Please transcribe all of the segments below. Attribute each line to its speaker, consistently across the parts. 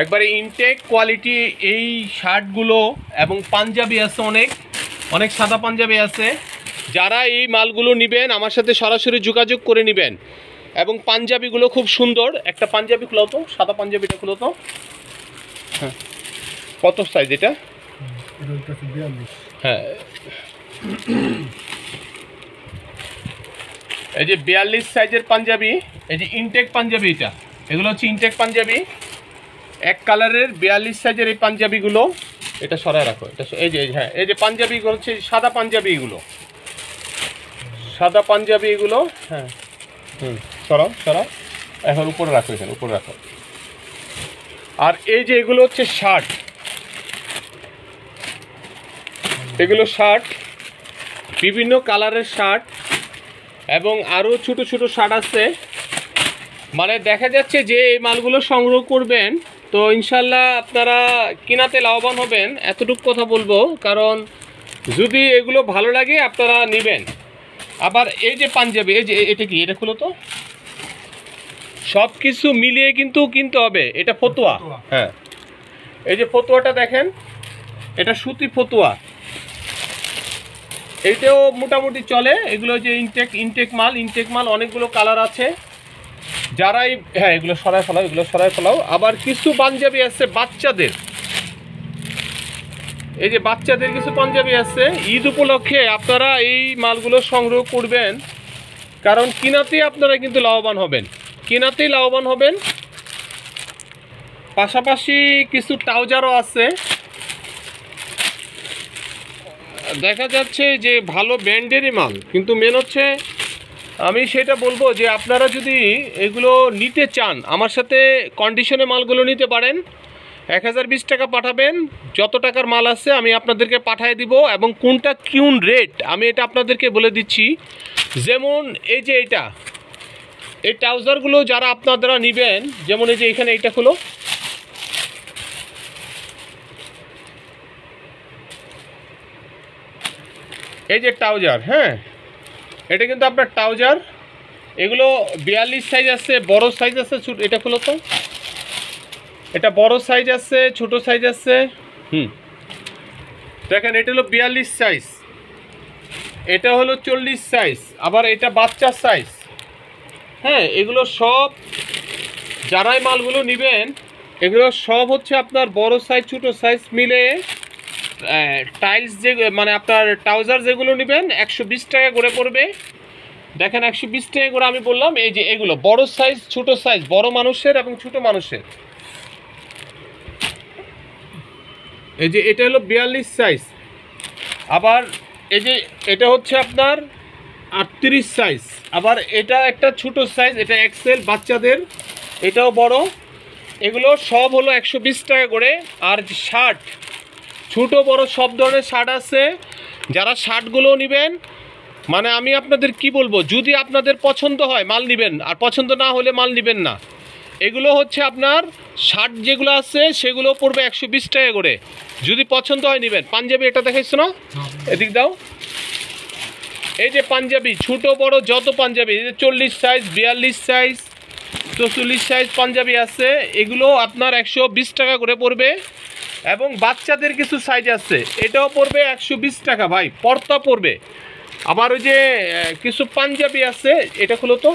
Speaker 1: একবারে intact quality এই শার্টগুলো এবং পাঞ্জাবি আছে, অনেক অনেক সাদা পাঞ্জাবি আছে। যারা এই মালগুলো নেবেন আমার সাথে সরাসরি যোগাযোগ করে নেবেন। এবং পাঞ্জাবিগুলো খুব সুন্দর। একটা পাঞ্জাবি খুলো তো, সাদা পাঞ্জাবিটা খুলো তো। হ্যাঁ, কত সাইজ এটা? হ্যাঁ, এই যে 42 সাইজের পাঞ্জাবি, এই যে ইনটেক পাঞ্জাবি, এগুলো হচ্ছে ইনটেক পাঞ্জাবি, এক কালারের 42 সাইজের এই পাঞ্জাবিগুলো। এটা সরায় রাখো, এটা এই যে, হ্যাঁ এই যে পাঞ্জাবিগুলো হচ্ছে সাদা পাঞ্জাবি, এগুলো সাদা পাঞ্জাবি এগুলো। হ্যাঁ সরাও সরাও, এখন উপরে রাখো, এখানে উপরে রাখো। আর এই যে এগুলো হচ্ছে শার্ট, এগুলো শার্ট, বিভিন্ন কালারের শার্ট এবং আরও ছোটো ছোটো শার্ট আছে। মানে দেখা যাচ্ছে যে এই মালগুলো সংগ্রহ করবেন তো ইনশাল্লাহ আপনারা কিনাতে লাভবান হবেন, এতটুকু কথা বলবো। কারণ যদি এগুলো ভালো লাগে আপনারা নেবেন। আবার এই যে পাঞ্জাবি, এই যে এটা কি, এটা খুলো তো। সব কিছু মিলিয়ে কিন্তু কিনতে হবে। এটা ফতুয়া, হ্যাঁ এই যে ফতুয়াটা দেখেন, এটা সুতি ফতুয়া, এইটাও মোটামুটি চলে। এগুলো যে ইনটেক মাল অনেকগুলো কালার আছে। যারাই, হ্যাঁ এগুলো সরাই ফেলাও, এগুলো সরাই ফেলাও। আবার কিছু পাঞ্জাবি আছে বাচ্চাদের, এই যে বাচ্চাদের কিছু পাঞ্জাবি আছে। ঈদ উপলক্ষে আপনারা এই মালগুলো সংগ্রহ করবেন, কারণ কিনাতেই আপনারা কিন্তু লাভবান হবেন, কিনাতেই লাভবান হবেন। পাশাপাশি কিছু ট্রাউজারও আছে, দেখা যাচ্ছে যে ভালো ব্র্যান্ডেরই মাল। কিন্তু মেন হচ্ছে আমি সেটা বলবো যে আপনারা যদি এগুলো নিতে চান আমার সাথে কন্ডিশনে মালগুলো নিতে পারেন। 1020 টাকা পাঠাবেন, যত টাকার মাল আছে আমি আপনাদেরকে পাঠিয়ে দিব। এবং কোনটা কোন রেট আমি এটা আপনাদেরকে বলে দিচ্ছি। যেমন এই যে এটা, এই ট্রাউজারগুলো যারা আপনারা নেবেন, যেমন এই যে এখানে এইটা হলো, এই যে ট্রাউজার, হ্যাঁ এটা কিন্তু আপনার ট্রাউজার। এগুলো 42 সাইজ আছে, বড় সাইজ আছে, ছোট, এটা হলো তো, এটা বড় সাইজ আছে, ছোট সাইজ আছে। দেখেন এটা হলো 42 সাইজ, এটা হলো 40 সাইজ, আবার এটা বাচ্চার সাইজ। হ্যাঁ এগুলো সব যারাই মালগুলো নেবেন এগুলো সব হচ্ছে আপনার বড় সাইজ ছোট সাইজ মিলে। টাইলস যে মানে আপনার ট্রাউজার যেগুলো নেবেন 120 টাকা করে পড়বে। দেখেন 120 টাকা করে আমি বললাম। এই যে এগুলো বড় সাইজ ছোট সাইজ, বড় মানুষের এবং ছোট মানুষের। এই যে এটা হলো 42 সাইজ, আবার এই যে এটা হচ্ছে আপনার 38 সাইজ, আবার এটা একটা ছোট সাইজ, এটা এক্সেল বাচ্চাদের, এটাও বড়। এগুলো সব হলো 120 টাকা করে। আর শার্ট ছোট বড় সব ধরনের শার্ট আছে। যারা শার্টগুলো নেবেন মানে আমি আপনাদের কি বলবো, যদি আপনাদের পছন্দ হয় মাল নেবেন, আর পছন্দ না হলে মাল নেবেন না। এগুলো হচ্ছে আপনার শার্ট যেগুলো আছে সেগুলো পড়বে 120 টাকা করে, যদি পছন্দ হয় নেবেন। পাঞ্জাবি এটা দেখাইছো না, এদিক দাও। এই যে পাঞ্জাবি ছোট বড় যত পাঞ্জাবি, এই যে 40 সাইজ 42 সাইজ 44 সাইজ পাঞ্জাবি আছে, এগুলো আপনার 120 টাকা করে পড়বে। এবং বাচ্চাদের কিছু সাইজ আছে, এটাও পড়বে 120 টাকা ভাই, পর্দা পড়বে। আবার ওই যে কিছু পাঞ্জাবি আছে, এটা হলো তো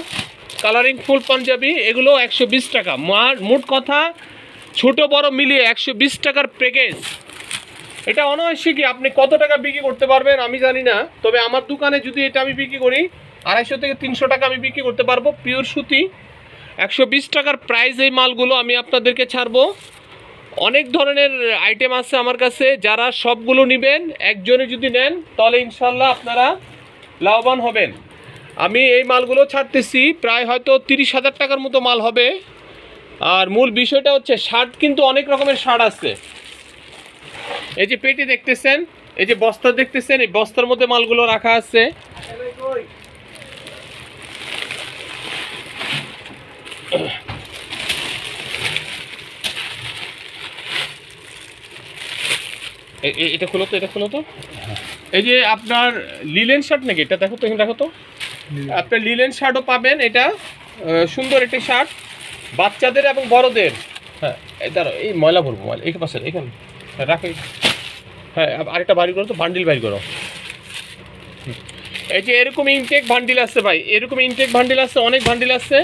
Speaker 1: কালারিং ফুল পাঞ্জাবি, এগুলো 120 টাকা। মোট কথা ছোট বড় মিলিয়ে 120 টাকার প্যাকেজ। এটা অনায়াসে কি আপনি কত টাকা বিক্রি করতে পারবেন আমি জানি না, তবে আমার দোকানে যদি এটা আমি বিক্রি করি 250 থেকে 300 টাকা আমি বিক্রি করতে পারবো। পিওর সুতি 120 টাকার প্রাইস এই মালগুলো আমি আপনাদেরকে ছাড়বো। অনেক ধরনের আইটেম আছে আমার কাছে, যারা সবগুলো নেবেন একজনে যদি নেন তাহলে ইনশাল্লাহ আপনারা লাভবান হবেন। আমি এই মালগুলো ছাড়তেছি প্রায় হয়তো 30,000 টাকার মতো মাল হবে। আর মূল বিষয়টা হচ্ছে শার্ট কিন্তু অনেক রকমের শার্ট আছে। এই যে পেটি দেখতেছেন, এই যে বস্তা দেখতেছেন, এই বস্তার মধ্যে মালগুলো রাখা আছে। এটা খুলো তো, এটা খুলো তো। এই যে আপনার লিলেন শার্ট নাকি এটা, দেখো তো, এখানে দেখো তো, আপনার লিলেন শার্টও পাবেন। এটা সুন্দর একটি শার্ট বাচ্চাদের এবং বড়দের। হ্যাঁ দাঁড়ো, এই ময়লা ভরবো, ময়লা এই পাশে এখানে রাখো। হ্যাঁ, আরেকটা বাড়ি করো তো, বান্ডিল বাড়ি করো। এই যে এরকম ইনটেক বান্ডিল আসছে ভাই, এরকম ইনটেক বান্ডিল আসছে, অনেক বান্ডিল আসছে।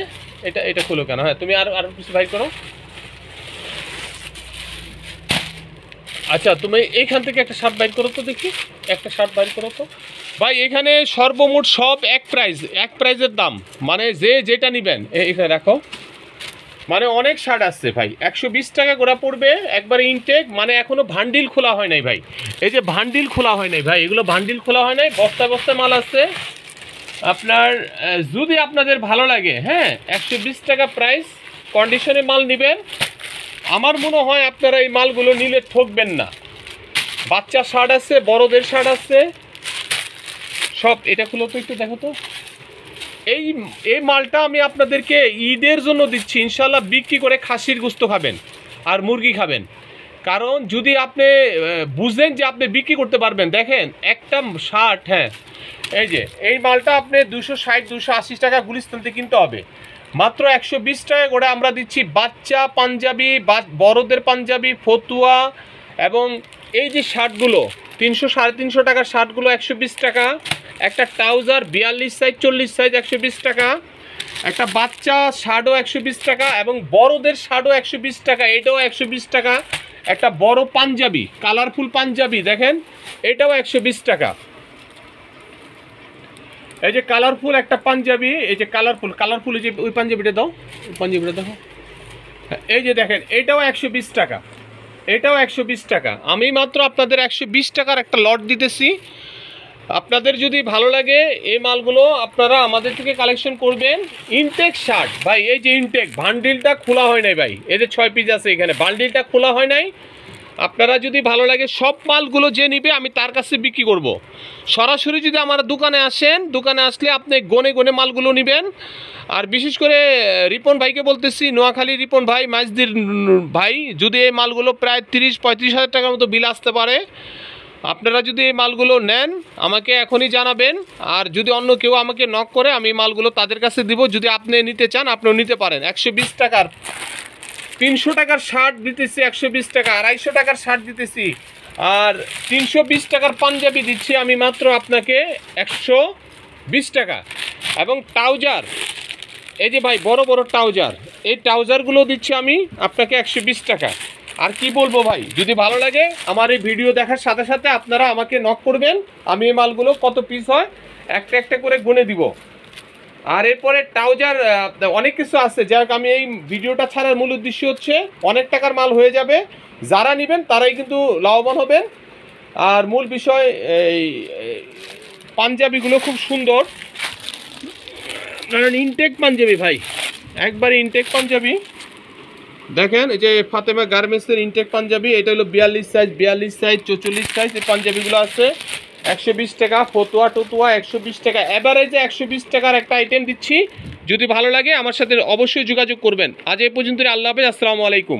Speaker 1: এটা খুলো কেন? হ্যাঁ, তুমি আর কিছু বাইর করো। আচ্ছা, তুমি এইখান থেকে একটা শার্ট বাইর করো তো দেখি, একটা শার্ট বাইর করো তো ভাই। এখানে সর্বমোট সব এক প্রাইজের দাম, মানে যে যেটা নেবেন এখানে রাখো। মানে অনেক শার্ট আসছে ভাই, 120 টাকা করে পড়বে একবারে ইনটেক। মানে এখনো ভান্ডিল খোলা হয় নাই ভাই, এই যে ভান্ডিল খোলা হয় নাই ভাই, এগুলো ভান্ডিল খোলা হয় নাই, বস্তা বস্তা মাল আসছে আপনার। যদি আপনাদের ভালো লাগে, হ্যাঁ, 120 টাকা প্রাইস, কন্ডিশনে মাল নেবেন। আমার মনে হয় আপনারা এই মালগুলো নিলে ঠকবেন না। বাচ্চা শার্ট আছে, বড়দের শার্ট আছে সব। এটা খুলো তো একটু, দেখো তো। এই মালটা আমি আপনাদেরকে ঈদের জন্য দিচ্ছি, ইনশাল্লাহ বিক্রি করে খাসির গোস্ত খাবেন আর মুরগি খাবেন। কারণ যদি আপনি বুঝেন যে আপনি বিক্রি করতে পারবেন, দেখেন একটা শার্ট, হ্যাঁ, এই যে এই মালটা আপনি 260 280 টাকা গুলিস্তান থেকে কিনতে হবে, মাত্র 120 টাকা করে আমরা দিচ্ছি। বাচ্চা পাঞ্জাবি, বড়দের পাঞ্জাবি, ফতুয়া, এবং এই যে শার্টগুলো 300 350 টাকার শার্টগুলো 120 টাকা। একটা ট্রাউজার 42 সাইজ 40 সাইজ 120 টাকা। একটা বাচ্চা শার্টও 120 টাকা, এবং বড়দের শার্টও 120 টাকা, এটাও 120 টাকা। একটা বড় পাঞ্জাবি, কালারফুল পাঞ্জাবি দেখেন, এটাও 120 টাকা। এই যে কালারফুল একটা পাঞ্জাবি, এই যে কালারফুল এই যে ওই পাঞ্জাবিটা দাও, ওই পাঞ্জাবিটা দেখো। এই যে দেখেন, এটাও 120 টাকা, এটাও 120 টাকা। আমি মাত্র আপনাদের 120 টাকার একটা লট দিতেছি। আপনাদের যদি ভালো লাগে এই মালগুলো আপনারা আমাদের থেকে কালেকশন করবেন। ইনটেক শার্ট ভাই, এই যে ইনটেক বান্ডিলটা খোলা হয় নাই ভাই, এদের 6 পিস আছে এখানে, বান্ডিলটা খোলা হয় নাই। আপনারা যদি ভালো লাগে সব মালগুলো যে নিবে আমি তার কাছে বিক্রি করব। সরাসরি যদি আমার দোকানে আসেন, দোকানে আসলে আপনি গনে গনে মালগুলো নেবেন। আর বিশেষ করে রিপন ভাইকে বলতেছি, নোয়াখালী রিপন ভাই, মাইজদির ভাই, যদি এই মালগুলো প্রায় 30-35 হাজার টাকার মতো বিল আসতে পারে। আপনারা যদি এই মালগুলো নেন আমাকে এখনই জানাবেন। আর যদি অন্য কেউ আমাকে নক করে, আমি মালগুলো তাদের কাছে দিব। যদি আপনি নিতে চান আপনিও নিতে পারেন। 120 টাকার 300 টাকার শার্ট দিতেছি, 120 টাকা, 250 টাকার শার্ট দিতেছি, আর 320 টাকার পাঞ্জাবি দিচ্ছি আমি মাত্র আপনাকে 120 টাকা। এবং ট্রাউজার, এই যে ভাই বড় বড় ট্রাউজার, এই ট্রাউজারগুলো দিচ্ছি আমি আপনাকে 120 টাকা। আর কি বলবো ভাই, যদি ভালো লাগে আমার এই ভিডিও দেখার সাথে সাথে আপনারা আমাকে নক করবেন, আমি এই মালগুলো কত পিস হয় একটা একটা করে গুনে দিব। আর এরপরে ট্রাউজার অনেক কিছু আছে, যাই হোক আমি এই ভিডিওটা ছাড়ার মূল উদ্দেশ্য হচ্ছে অনেক টাকার মাল হয়ে যাবে, যারা নেবেন তারাই কিন্তু লাভবান হবেন। আর মূল বিষয় এই পাঞ্জাবিগুলো খুব সুন্দর, ইনটেক পাঞ্জাবি ভাই, একবারে ইনটেক পাঞ্জাবি। দেখেন এই যে ফাতেমা গার্মেন্টসের ইনটেক পাঞ্জাবি, এটা হলো 42 সাইজ 44 সাইজ এই পাঞ্জাবিগুলো আছে 120 টাকা। ফতুয়া টতুয়া 120 টাকা, এভারেজে 120 টাকার একটা আইটেম দিচ্ছি। যদি ভালো লাগে আমার সাথে অবশ্যই যোগাযোগ করবেন। আজ এই পর্যন্ত, আল্লাহ হাফেজ, আসসালামু আলাইকুম।